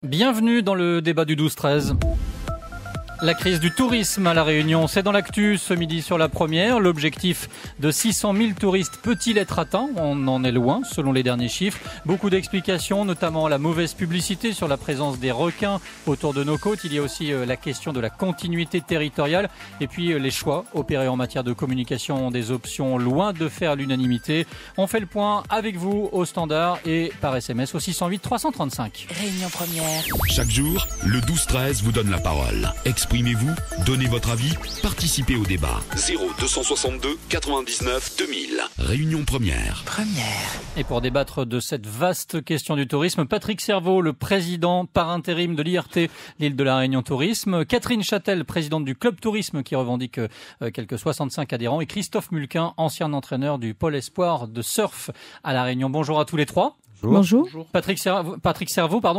Bienvenue dans le débat du 12-13. La crise du tourisme à La Réunion, c'est dans l'actu ce midi sur La Première. L'objectif de 600 000 touristes peut-il être atteint? On en est loin selon les derniers chiffres. Beaucoup d'explications, notamment la mauvaise publicité sur la présence des requins autour de nos côtes. Il y a aussi la question de la continuité territoriale et puis les choix opérés en matière de communication ont des options loin de faire l'unanimité. On fait le point avec vous au standard et par SMS au 608 335. Réunion Première. Chaque jour, le 12-13 vous donne la parole. Exprimez-vous, donnez votre avis, participez au débat. 0262 99 2000. Réunion Première. Et pour débattre de cette vaste question du tourisme, Patrick Servaux, le président par intérim de l'IRT, l'île de la Réunion Tourisme, Catherine Châtel, présidente du Club Tourisme qui revendique quelques 65 adhérents, et Christophe Mulquin, ancien entraîneur du Pôle Espoir de surf à la Réunion. Bonjour à tous les trois. Bonjour. Patrick Servaux,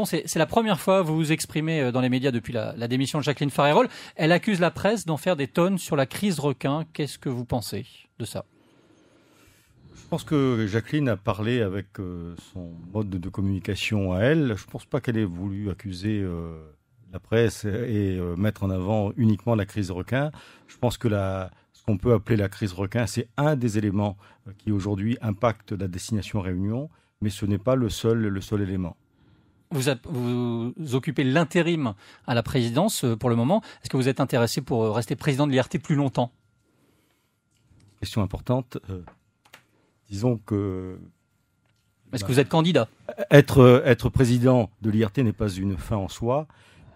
c'est la première fois que vous vous exprimez dans les médias depuis la démission de Jacqueline Farerol. Elle accuse la presse d'en faire des tonnes sur la crise requin. Qu'est-ce que vous pensez de ça? Je pense que Jacqueline a parlé avec son mode de communication à elle. Je ne pense pas qu'elle ait voulu accuser la presse et mettre en avant uniquement la crise requin. Je pense que ce qu'on peut appeler la crise requin, c'est un des éléments qui aujourd'hui impacte la destination Réunion. Mais ce n'est pas le seul élément. Vous occupez l'intérim à la présidence pour le moment. Est-ce que vous êtes intéressé pour rester président de l'IRT plus longtemps? Question importante. Disons que... Est-ce que vous êtes candidat? Être président de l'IRT n'est pas une fin en soi.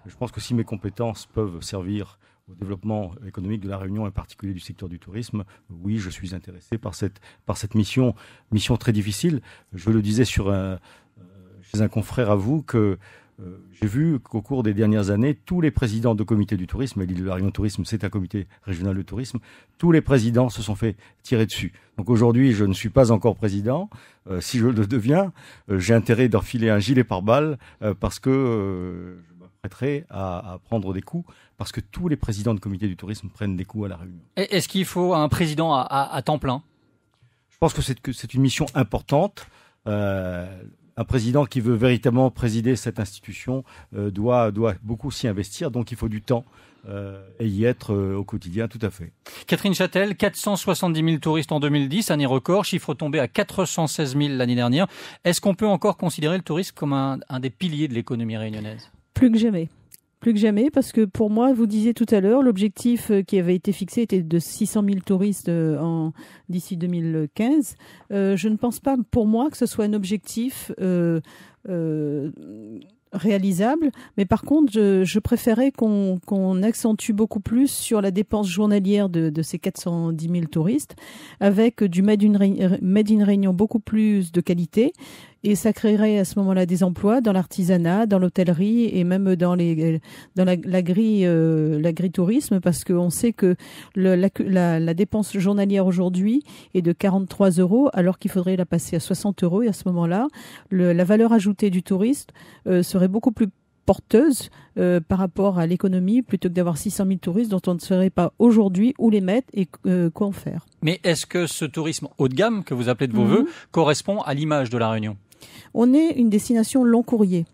Je pense que si mes compétences peuvent servir au développement économique de la Réunion, en particulier du secteur du tourisme, oui, je suis intéressé par cette mission très difficile. Je le disais chez un confrère à vous que j'ai vu qu'au cours des dernières années, tous les présidents de comités du tourisme, et l'île de la Réunion Tourisme, c'est un comité régional de tourisme, tous les présidents se sont fait tirer dessus. Donc aujourd'hui, je ne suis pas encore président. Si je le deviens, j'ai intérêt d'enfiler un gilet pare-balles parce que je m'apprêterai à prendre des coups, parce que tous les présidents de comité du tourisme prennent des coups à la Réunion. Est-ce qu'il faut un président à temps plein? Je pense que c'est une mission importante. Un président qui veut véritablement présider cette institution doit beaucoup s'y investir, donc il faut du temps et y être au quotidien, tout à fait. Catherine Châtel, 470 000 touristes en 2010, année record, chiffre tombé à 416 000 l'année dernière. Est-ce qu'on peut encore considérer le tourisme comme un des piliers de l'économie réunionnaise? Plus que jamais. Plus que jamais, parce que pour moi, vous disiez tout à l'heure, l'objectif qui avait été fixé était de 600 000 touristes d'ici 2015. Je ne pense pas, pour moi, que ce soit un objectif réalisable, mais par contre, je préférais qu'on accentue beaucoup plus sur la dépense journalière de ces 410 000 touristes, avec du Made in Réunion beaucoup plus de qualité. Et ça créerait à ce moment-là des emplois dans l'artisanat, dans l'hôtellerie et même dans l'agritourisme, parce qu'on sait que la dépense journalière aujourd'hui est de 43 €, alors qu'il faudrait la passer à 60 €. Et à ce moment-là, la valeur ajoutée du touriste serait beaucoup plus porteuse par rapport à l'économie, plutôt que d'avoir 600 000 touristes dont on ne saurait pas aujourd'hui où les mettre et quoi en faire. Mais est-ce que ce tourisme haut de gamme, que vous appelez de vos voeux, correspond à l'image de la Réunion? On est une destination long courrier.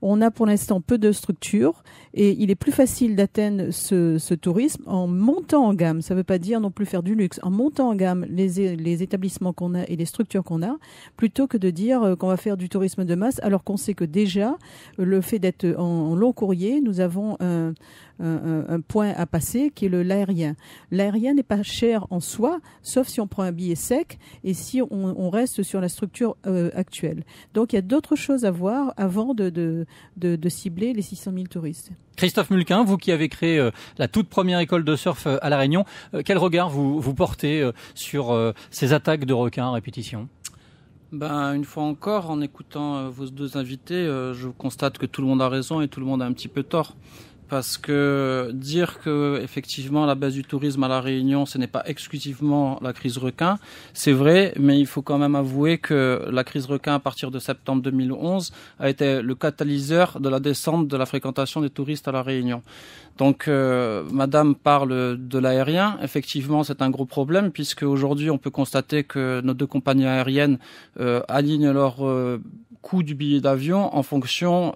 On a pour l'instant peu de structures et il est plus facile d'atteindre ce tourisme en montant en gamme. Ça ne veut pas dire non plus faire du luxe. En montant en gamme les établissements qu'on a et les structures qu'on a, plutôt que de dire qu'on va faire du tourisme de masse, alors qu'on sait que déjà, le fait d'être en long courrier, nous avons un point à passer qui est l'aérien. L'aérien n'est pas cher en soi, sauf si on prend un billet sec et si on reste sur la structure actuelle. Donc il y a d'autres choses à voir avant de cibler les 600 000 touristes. Christophe Mulquin, vous qui avez créé la toute première école de surf à La Réunion, quel regard vous portez sur ces attaques de requins à répétition? Une fois encore, en écoutant vos deux invités, je constate que tout le monde a raison et tout le monde a un petit peu tort. parce que dire que effectivement la baisse du tourisme à La Réunion, ce n'est pas exclusivement la crise requin, c'est vrai, mais il faut quand même avouer que la crise requin à partir de septembre 2011 a été le catalyseur de la descente de la fréquentation des touristes à La Réunion. Donc, Madame parle de l'aérien. Effectivement, c'est un gros problème puisque aujourd'hui, on peut constater que nos deux compagnies aériennes alignent leur coût du billet d'avion en fonction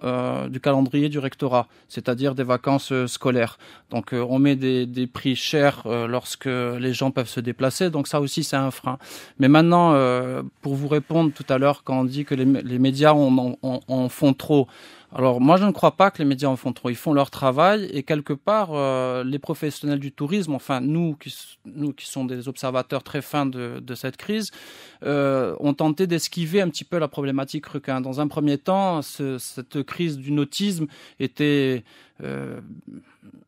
du calendrier du rectorat, c'est-à-dire des vacances scolaires. Donc, on met des prix chers lorsque les gens peuvent se déplacer. Donc, ça aussi, c'est un frein. Mais maintenant, pour vous répondre tout à l'heure, quand on dit que les médias en font trop. Alors moi je ne crois pas que les médias en font trop, ils font leur travail et quelque part les professionnels du tourisme, enfin nous qui sommes des observateurs très fins de cette crise, ont tenté d'esquiver un petit peu la problématique requin. Dans un premier temps, cette crise du nautisme était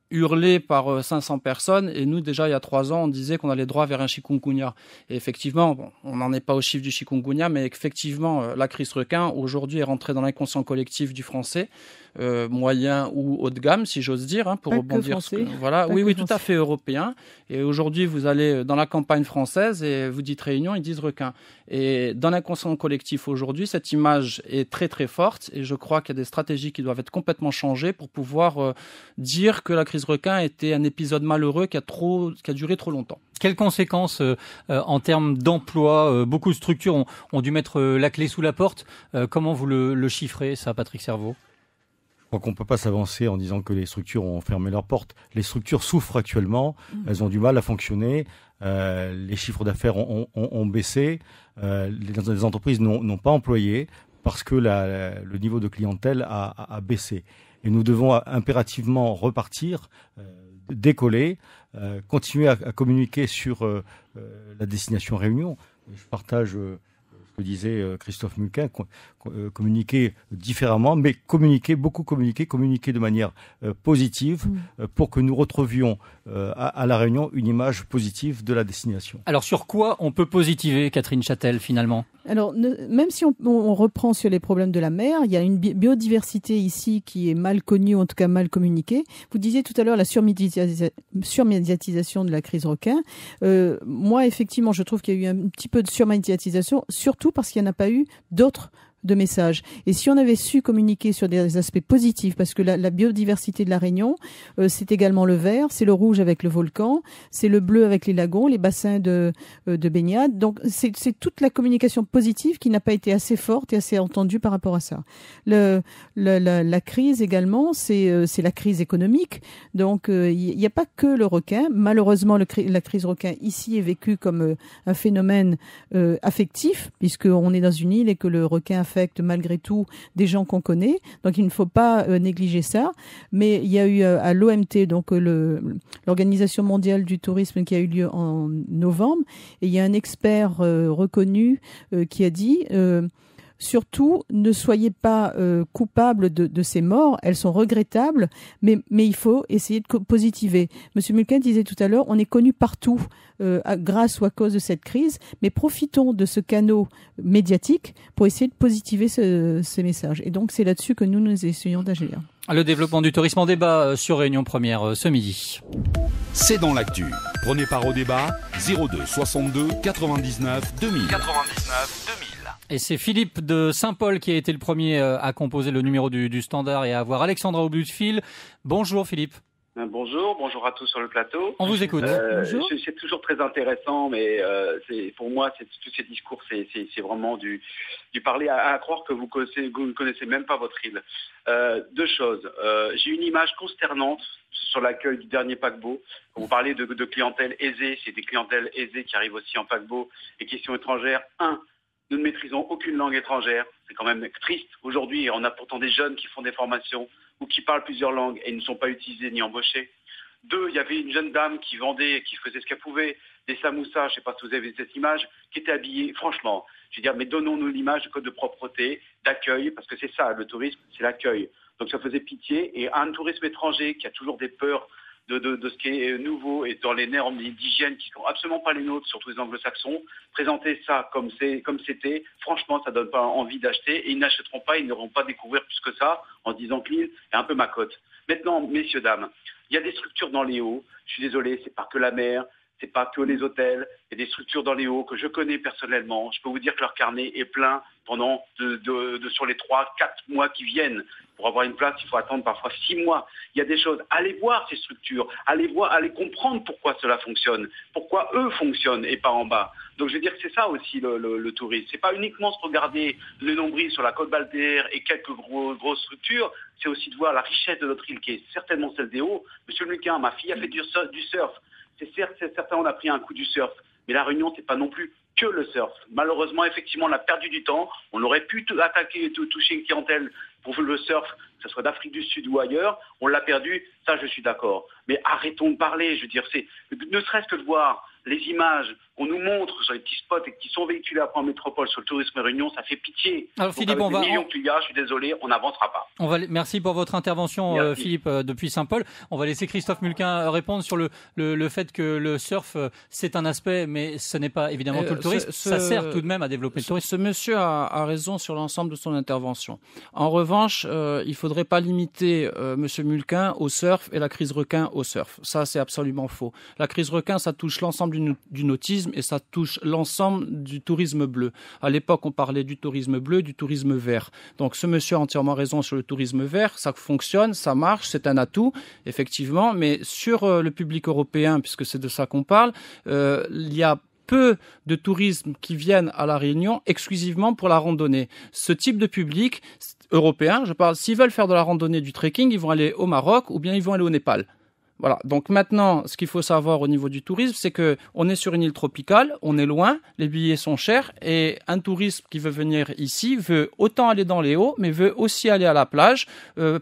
hurlé par 500 personnes et nous déjà il y a 3 ans on disait qu'on allait droit vers un chikungunya et effectivement on n'en est pas au chiffre du chikungunya mais effectivement la crise requin aujourd'hui est rentrée dans l'inconscient collectif du français moyen ou haut de gamme si j'ose dire pour rebondir voilà oui tout à fait européen et aujourd'hui vous allez dans la campagne française et vous dites Réunion ils disent requin et dans l'inconscient collectif aujourd'hui cette image est très très forte et je crois qu'il y a des stratégies qui doivent être complètement changées pour pouvoir dire que la crise requin était un épisode malheureux qui a duré trop longtemps. Quelles conséquences en termes d'emploi beaucoup de structures ont dû mettre la clé sous la porte. Comment vous le chiffrez, ça, Patrick Cerveau ? Je crois qu'on ne peut pas s'avancer en disant que les structures ont fermé leurs portes. Les structures souffrent actuellement, elles ont du mal à fonctionner, les chiffres d'affaires ont baissé, les entreprises n'ont pas employé parce que le niveau de clientèle a baissé. Et nous devons impérativement repartir, décoller, continuer à communiquer sur la destination Réunion. Je partage ce que disait Christophe Mulquin, communiquer différemment, mais communiquer de manière positive pour que nous retrouvions à La Réunion une image positive de la destination. Alors sur quoi on peut positiver, Catherine Châtel, finalement ? Alors, même si on reprend sur les problèmes de la mer, il y a une biodiversité ici qui est mal connue, en tout cas mal communiquée. Vous disiez tout à l'heure la surmédiatisation de la crise requin. Moi, effectivement, je trouve qu'il y a eu un petit peu de surmédiatisation, surtout parce qu'il n'y en a pas eu d'autres de messages. Et si on avait su communiquer sur des aspects positifs, parce que la biodiversité de la Réunion, c'est également le vert, c'est le rouge avec le volcan, c'est le bleu avec les lagons, les bassins de baignade. Donc c'est toute la communication positive qui n'a pas été assez forte et assez entendue par rapport à ça. La crise également, c'est la crise économique. Donc il n'y a pas que le requin. Malheureusement, la crise requin ici est vécue comme un phénomène affectif, puisqu'on est dans une île et que le requin affecte malgré tout des gens qu'on connaît. Donc il ne faut pas négliger ça. Mais il y a eu à l'OMT, donc l'Organisation mondiale du tourisme qui a eu lieu en novembre, et il y a un expert reconnu qui a dit surtout, ne soyez pas coupables de ces morts, elles sont regrettables, mais il faut essayer de positiver. Monsieur Mulquin disait tout à l'heure, on est connu partout grâce ou à cause de cette crise, mais profitons de ce canal médiatique pour essayer de positiver ces messages. Et donc, c'est là-dessus que nous essayons d'agir. Le développement du tourisme en débat sur Réunion Première ce midi. C'est dans l'actu. Prenez part au débat 02 62 99 2000. Et c'est Philippe de Saint-Paul qui a été le premier à composer le numéro du Standard et à avoir Alexandra au bout du fil. Bonjour Philippe. Bonjour à tous sur le plateau. On vous écoute. C'est toujours très intéressant, mais pour moi, tous ces discours, c'est vraiment du parler à croire que vous ne connaissez même pas votre île. Deux choses. J'ai une image consternante sur l'accueil du dernier paquebot. Quand vous parlez de clientèle aisée, c'est des clientèles aisées qui arrivent aussi en paquebot. Et questions étrangères, nous ne maîtrisons aucune langue étrangère. C'est quand même triste. Aujourd'hui, on a pourtant des jeunes qui font des formations ou qui parlent plusieurs langues et ne sont pas utilisés ni embauchés. 2, il y avait une jeune dame qui vendait, qui faisait ce qu'elle pouvait, des samoussas, je ne sais pas si vous avez vu cette image, qui était habillée, franchement, je veux dire, mais donnons-nous l'image de code de propreté, d'accueil, parce que c'est ça, le tourisme, c'est l'accueil. Donc ça faisait pitié. Et un tourisme étranger qui a toujours des peurs de ce qui est nouveau et dans les normes d'hygiène qui sont absolument pas les nôtres, surtout les anglo-saxons. Présenter ça comme c'était, franchement, ça donne pas envie d'acheter et ils n'achèteront pas, ils n'auront pas découvrir plus que ça en se disant que l'île est un peu ma cote. Maintenant, messieurs, dames, il y a des structures dans les Hauts, je suis désolé, c'est pas que la mer, c'est pas que les hôtels, il y a des structures dans les Hauts que je connais personnellement. Je peux vous dire que leur carnet est plein pendant sur les 3-4 mois qui viennent. Pour avoir une place, il faut attendre parfois 6 mois. Il y a des choses. Allez voir ces structures, allez comprendre pourquoi cela fonctionne, pourquoi eux fonctionnent et pas en bas. Donc je veux dire que c'est ça aussi le tourisme. C'est pas uniquement se regarder le nombril sur la côte balnéaire et quelques grosses structures, c'est aussi de voir la richesse de notre île qui est certainement celle des Hauts. Monsieur Luquin, ma fille a fait du surf. C'est certain, on a pris un coup du surf, mais la Réunion, c'est pas non plus que le surf. Malheureusement, effectivement, on a perdu du temps. On aurait pu toucher une clientèle pour le surf, que ce soit d'Afrique du Sud ou ailleurs. On l'a perdu, ça je suis d'accord. Mais arrêtons de parler, je veux dire, ne serait-ce que de voir les images qu'on nous montre sur les petits spots et qui sont véhiculés après en métropole sur le tourisme Réunion, ça fait pitié. Alors Philippe, avec des millions qu'il y a, je suis désolé, on n'avancera pas. Merci pour votre intervention, Philippe, depuis Saint-Paul. On va laisser Christophe Mulquin répondre sur le fait que le surf, c'est un aspect, mais ce n'est pas évidemment tout le tourisme. Ça sert tout de même à développer le tourisme. Ce monsieur a raison sur l'ensemble de son intervention. En revanche, il ne faudrait pas limiter monsieur Mulquin au surf et la crise requin au surf. Ça, c'est absolument faux. La crise requin, ça touche l'ensemble du nautisme et ça touche l'ensemble du tourisme bleu. À l'époque, on parlait du tourisme bleu, du tourisme vert. Donc, ce monsieur a entièrement raison sur le tourisme vert. Ça fonctionne, ça marche, c'est un atout, effectivement. Mais sur le public européen, puisque c'est de ça qu'on parle, il y a peu de tourisme qui viennent à La Réunion exclusivement pour la randonnée. Ce type de public européen, je parle, s'ils veulent faire de la randonnée, du trekking, ils vont aller au Maroc ou bien ils vont aller au Népal. Voilà. Donc maintenant, ce qu'il faut savoir au niveau du tourisme, c'est que on est sur une île tropicale, on est loin, les billets sont chers et un touriste qui veut venir ici veut autant aller dans les Hauts, mais veut aussi aller à la plage,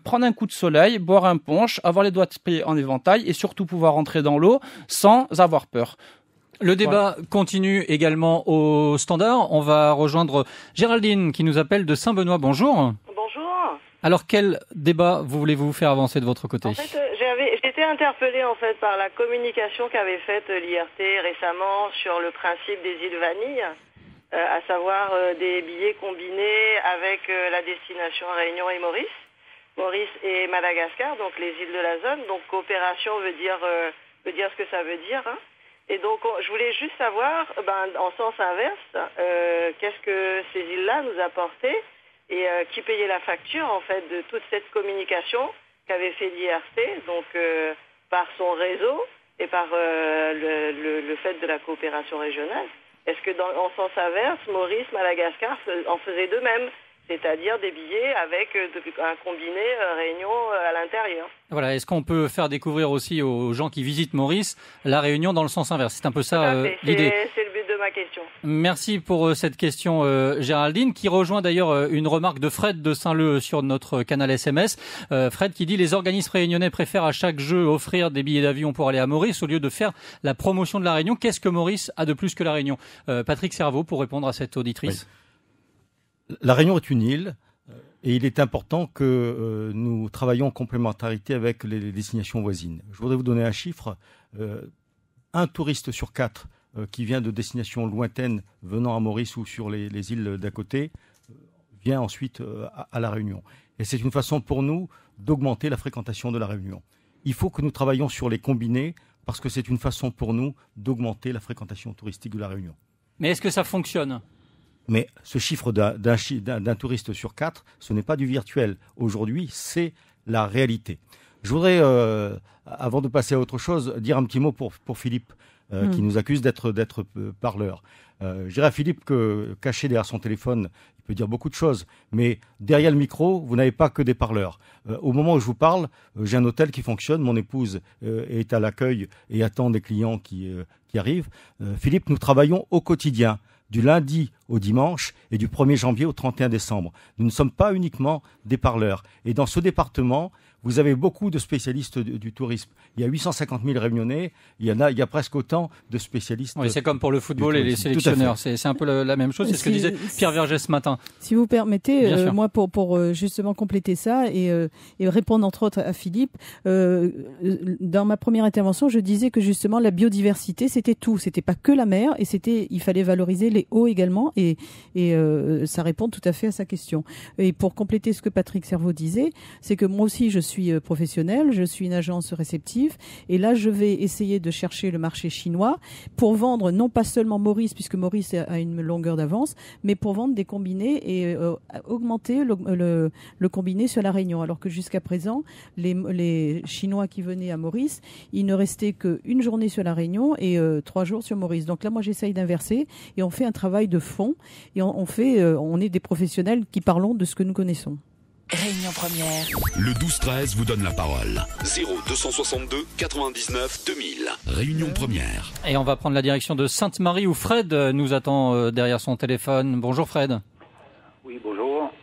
prendre un coup de soleil, boire un punch, avoir les doigts de pied en éventail et surtout pouvoir rentrer dans l'eau sans avoir peur. Le débat continue également au standard. On va rejoindre Géraldine qui nous appelle de Saint-Benoît. Bonjour. Bonjour. Alors quel débat voulez-vous faire avancer de votre côté? En fait, j'étais interpellée en fait par la communication qu'avait faite l'IRT récemment sur le principe des îles Vanille, à savoir des billets combinés avec la destination Réunion et Maurice et Madagascar, donc les îles de la zone. Donc coopération veut dire ce que ça veut dire. Hein. Et donc, je voulais juste savoir, en sens inverse, qu'est-ce que ces îles-là nous apportaient et qui payait la facture, en fait, de toute cette communication qu'avait fait l'IRC, donc par son réseau et par le fait de la coopération régionale. Est-ce que, en sens inverse, Maurice, Madagascar en faisaient de même, c'est-à-dire des billets avec un combiné Réunion à l'intérieur? Voilà, est-ce qu'on peut faire découvrir aussi aux gens qui visitent Maurice la Réunion dans le sens inverse? C'est un peu ça l'idée. C'est le but de ma question. Merci pour cette question, Géraldine, qui rejoint d'ailleurs une remarque de Fred de Saint-Leu sur notre canal SMS. Fred qui dit « Les organismes réunionnais préfèrent à chaque jeu offrir des billets d'avion pour aller à Maurice au lieu de faire la promotion de la Réunion. Qu'est-ce que Maurice a de plus que la Réunion ?» Patrick Serveau pour répondre à cette auditrice. Oui. La Réunion est une île. Et il est important que nous travaillions en complémentarité avec les destinations voisines. Je voudrais vous donner un chiffre. Un touriste sur 4 qui vient de destinations lointaines venant à Maurice ou sur les îles d'à côté vient ensuite à La Réunion. Et c'est une façon pour nous d'augmenter la fréquentation de La Réunion. Il faut que nous travaillions sur les combinés parce que c'est une façon pour nous d'augmenter la fréquentation touristique de La Réunion. Mais est-ce que ça fonctionne ? Mais ce chiffre d'un touriste sur 4, ce n'est pas du virtuel. Aujourd'hui, c'est la réalité. Je voudrais, avant de passer à autre chose, dire un petit mot pour Philippe, qui nous accuse d'être parleur. Je dirais à Philippe que, caché derrière son téléphone, il peut dire beaucoup de choses, mais derrière le micro, vous n'avez pas que des parleurs. Au moment où je vous parle, j'ai un hôtel qui fonctionne, mon épouse est à l'accueil et attend des clients qui arrivent. Philippe, nous travaillons au quotidien, du lundi au dimanche et du 1er janvier au 31 décembre. Nous ne sommes pas uniquement des parleurs. Et dans ce département, vous avez beaucoup de spécialistes du tourisme. Il y a 850 000 Réunionnais, il y a presque autant de spécialistes. Oui, c'est comme pour le football et les sélectionneurs. C'est un peu la même chose. C'est ce que disait Pierre Vergès ce matin. Si vous permettez, moi, pour justement compléter ça et répondre entre autres à Philippe, dans ma première intervention, je disais que justement la biodiversité, c'était tout. C'était pas que la mer et il fallait valoriser les eaux également et ça répond tout à fait à sa question. Et pour compléter ce que Patrick Cerveau disait, c'est que moi aussi je suis professionnelle, je suis une agence réceptive et là je vais essayer de chercher le marché chinois pour vendre non pas seulement Maurice, puisque Maurice a une longueur d'avance, mais pour vendre des combinés et augmenter le combiné sur la Réunion. Alors que jusqu'à présent, les Chinois qui venaient à Maurice, il ne restait qu'une journée sur la Réunion et 3 jours sur Maurice. Donc là, moi j'essaye d'inverser et on fait un travail de fond et on est des professionnels qui parlons de ce que nous connaissons. Réunion première. Le 12-13 vous donne la parole. 0262 99 2000. Réunion première. Et on va prendre la direction de Sainte-Marie où Fred nous attend derrière son téléphone. Bonjour Fred. Oui, bonjour.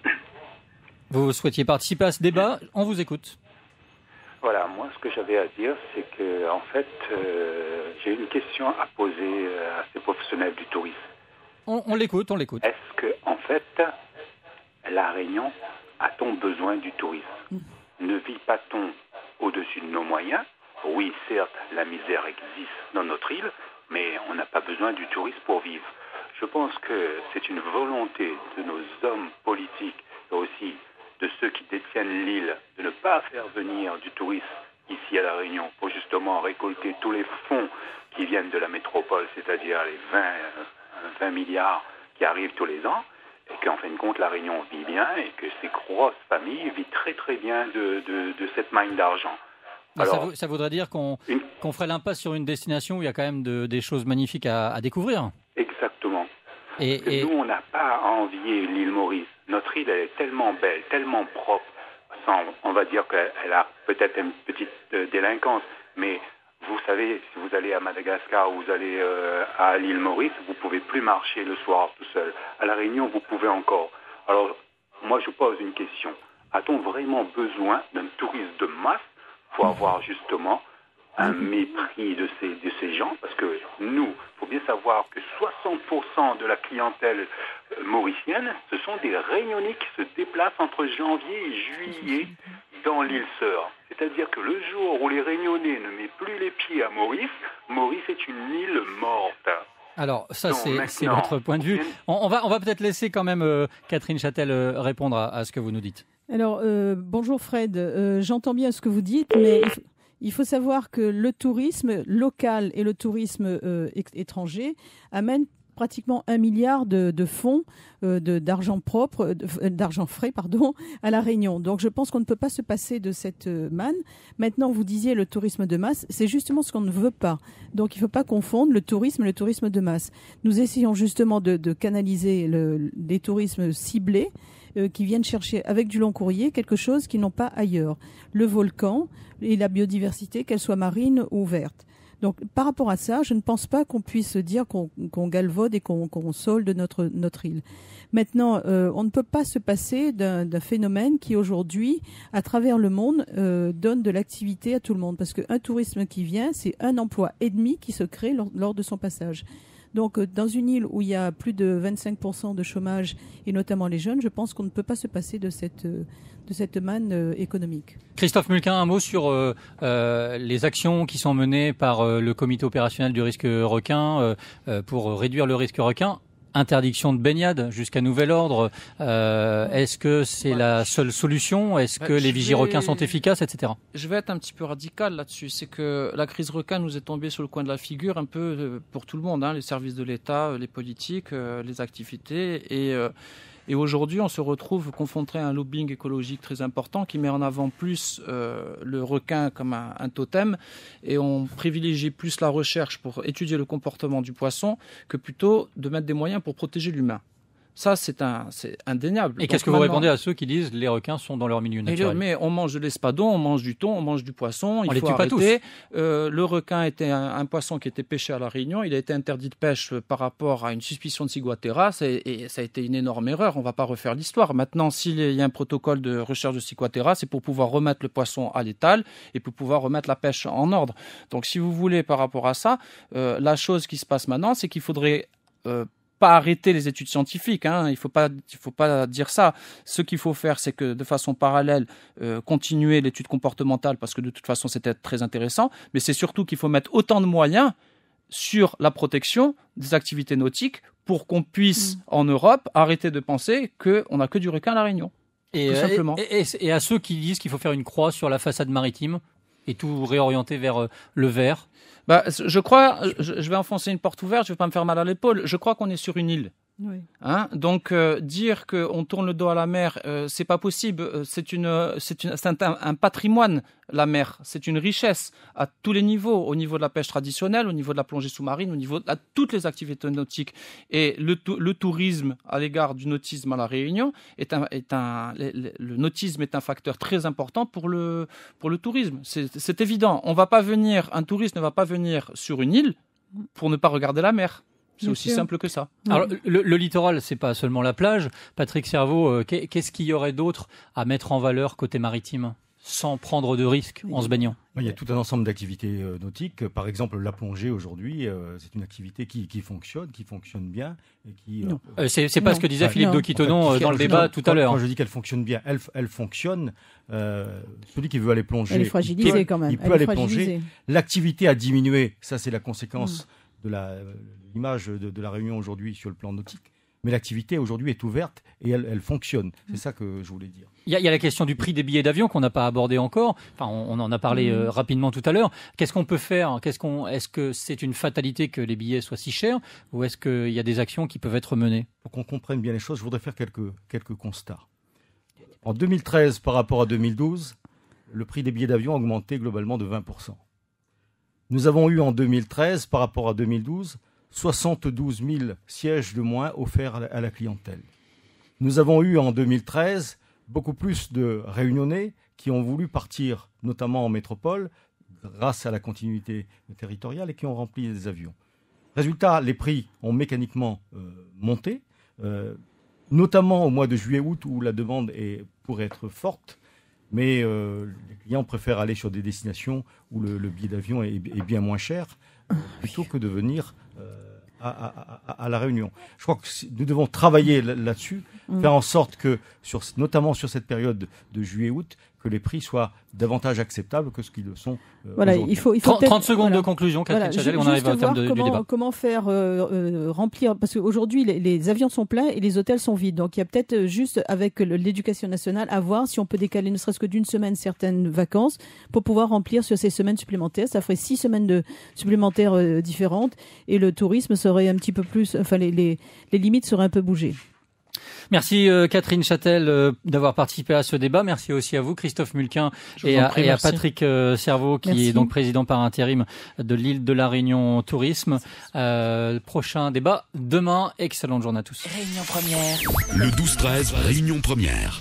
Vous souhaitiez participer à ce débat, on vous écoute. Voilà, moi ce que j'avais à dire, c'est que en fait, j'ai une question à poser à ces professionnels du tourisme. On l'écoute. Est-ce que en fait, la Réunion a-t-on besoin du tourisme? Ne vit pas-on au-dessus de nos moyens? Oui, certes, la misère existe dans notre île, mais on n'a pas besoin du tourisme pour vivre. Je pense que c'est une volonté de nos hommes politiques et aussi de ceux qui détiennent l'île de ne pas faire venir du tourisme ici à La Réunion pour justement récolter tous les fonds qui viennent de la métropole, c'est-à-dire les 20 milliards qui arrivent tous les ans. Et qu'en fin de compte, La Réunion vit bien et que ces grosses familles vivent très très bien de cette manne d'argent. Alors, ça voudrait dire qu'on ferait l'impasse sur une destination où il y a quand même des choses magnifiques à découvrir. Exactement. Et nous, on n'a pas à envier l'île Maurice. Notre île, elle est tellement belle, tellement propre. On va dire qu'elle a peut-être une petite délinquance, mais vous savez, si vous allez à Madagascar ou vous allez à l'île Maurice, vous ne pouvez plus marcher le soir tout seul. À La Réunion, vous pouvez encore. Alors, moi, je pose une question. A-t-on vraiment besoin d'un tourisme de masse pour avoir justement un mépris de ces gens? Parce que nous, il faut bien savoir que 60% de la clientèle mauricienne, ce sont des Réunionnais qui se déplacent entre janvier et juillet dans l'île Sœur. C'est-à-dire que le jour où les Réunionnais ne mettent plus les pieds à Maurice, Maurice est une île morte. Alors ça, c'est votre point de vue. On va peut-être laisser quand même Catherine Châtel répondre à ce que vous nous dites. Alors bonjour Fred, j'entends bien ce que vous dites, mais il faut savoir que le tourisme local et le tourisme étranger amènent pratiquement 1 milliard de fonds d'argent propre, d'argent frais, à La Réunion. Donc je pense qu'on ne peut pas se passer de cette manne. Maintenant, vous disiez le tourisme de masse, c'est justement ce qu'on ne veut pas. Donc il ne faut pas confondre le tourisme et le tourisme de masse. Nous essayons justement de canaliser des tourismes ciblés qui viennent chercher avec du long courrier quelque chose qu'ils n'ont pas ailleurs. Le volcan et la biodiversité, qu'elle soit marine ou verte. Donc, par rapport à ça, je ne pense pas qu'on puisse dire qu'on galvaude et qu'on solde notre île. Maintenant, on ne peut pas se passer d'un phénomène qui, aujourd'hui, à travers le monde, donne de l'activité à tout le monde. Parce qu'un tourisme qui vient, c'est 1 emploi et demi qui se crée lors de son passage. Donc, dans une île où il y a plus de 25% de chômage, et notamment les jeunes, je pense qu'on ne peut pas se passer de cette manne économique. Christophe Mulquin, un mot sur les actions qui sont menées par le comité opérationnel du risque requin pour réduire le risque requin. Interdiction de baignade jusqu'à nouvel ordre. Est-ce que c'est la seule solution? Est-ce que les vigies-requins sont efficaces, etc. Je vais être un petit peu radical là-dessus. C'est que la crise requin nous est tombée sur le coin de la figure un peu pour tout le monde, les services de l'État, les politiques, les activités. Et aujourd'hui, on se retrouve confronté à un lobbying écologique très important qui met en avant plus le requin comme un totem, et on privilégie plus la recherche pour étudier le comportement du poisson que plutôt de mettre des moyens pour protéger l'humain. Ça, c'est indéniable. Et qu'est-ce que vous répondez à ceux qui disent les requins sont dans leur milieu naturel? Mais on mange de l'espadon, on mange du thon, on mange du poisson. Il faut arrêter. Pas tous. Le requin était un poisson qui était pêché à La Réunion. Il a été interdit de pêche par rapport à une suspicion de ciguatera. Et ça a été une énorme erreur. On ne va pas refaire l'histoire. Maintenant, s'il y a un protocole de recherche de ciguatera, c'est pour pouvoir remettre le poisson à l'étal et pour pouvoir remettre la pêche en ordre. Donc, si vous voulez, par rapport à ça, la chose qui se passe maintenant, c'est qu'il faudrait pas arrêter les études scientifiques, hein. Il faut pas dire ça. Ce qu'il faut faire, c'est que de façon parallèle, continuer l'étude comportementale parce que de toute façon, c'était très intéressant. Mais c'est surtout qu'il faut mettre autant de moyens sur la protection des activités nautiques pour qu'on puisse, en Europe, arrêter de penser qu'on n'a que du requin à La Réunion. Tout simplement. Et à ceux qui disent qu'il faut faire une croix sur la façade maritime et tout réorienter vers le vert. Je crois, je vais enfoncer une porte ouverte, je ne vais pas me faire mal à l'épaule. Je crois qu'on est sur une île. Oui. Hein? Donc dire qu'on tourne le dos à la mer, c'est pas possible. C'est un patrimoine, la mer. C'est une richesse à tous les niveaux, au niveau de la pêche traditionnelle, au niveau de la plongée sous-marine, au niveau de toutes les activités nautiques. Et le tourisme à l'égard du nautisme à La Réunion le nautisme est un facteur très important pour le tourisme. C'est évident. Un touriste ne va pas venir sur une île pour ne pas regarder la mer. C'est Bien aussi sûr. simple que ça. Alors, le littoral, c'est pas seulement la plage. Patrick Cerveau, qu'est-ce qu'il y aurait d'autre à mettre en valeur côté maritime sans prendre de risques en se baignant? Il y a tout un ensemble d'activités nautiques. Par exemple, la plongée aujourd'hui, c'est une activité qui fonctionne bien. Et qui, c'est pas ce que disait Philippe de Quitonon dans le débat tout à l'heure. Quand je dis qu'elle fonctionne bien, elle fonctionne. Celui qui veut aller plonger, Elle est fragilisée quand même. il peut aller plonger. L'activité a diminué. Ça, c'est la conséquence de l'image de La Réunion aujourd'hui sur le plan nautique. Mais l'activité aujourd'hui est ouverte et elle fonctionne. C'est ça que je voulais dire. Il y a la question du prix des billets d'avion qu'on n'a pas abordé encore. Enfin, on en a parlé rapidement tout à l'heure. Qu'est-ce qu'on peut faire? Est-ce que c'est une fatalité que les billets soient si chers ou est-ce qu'il y a des actions qui peuvent être menées? Pour qu'on comprenne bien les choses, je voudrais faire quelques constats. En 2013, par rapport à 2012, le prix des billets d'avion a augmenté globalement de 20%. Nous avons eu en 2013, par rapport à 2012, 72 000 sièges de moins offerts à la clientèle. Nous avons eu en 2013 beaucoup plus de Réunionnais qui ont voulu partir, notamment en métropole, grâce à la continuité territoriale et qui ont rempli des avions. Résultat, les prix ont mécaniquement monté, notamment au mois de juillet-août où la demande pourrait être forte. Mais les clients préfèrent aller sur des destinations où le billet d'avion est bien moins cher plutôt que de venir à La Réunion. Je crois que nous devons travailler là-dessus, faire en sorte que, notamment sur cette période de juillet-août, que les prix soient davantage acceptables que ce qu'ils le sont aujourd'hui. Il faut 30 secondes de conclusion, Catherine Chadel, on arrive au terme du débat. Comment faire remplir, parce qu'aujourd'hui les avions sont pleins et les hôtels sont vides, donc il y a peut-être juste avec l'éducation nationale à voir si on peut décaler ne serait-ce que d'une semaine certaines vacances pour pouvoir remplir sur ces semaines supplémentaires. Ça ferait 6 semaines supplémentaires différentes et le tourisme serait un petit peu plus, enfin les limites seraient un peu bougées. Merci Catherine Chadel d'avoir participé à ce débat. Merci aussi à vous Christophe Mulquin et à Patrick Cerveau qui est donc président par intérim de l'île de La Réunion Tourisme. Prochain débat demain. Excellente journée à tous. Réunion première. Le 12-13, Réunion première.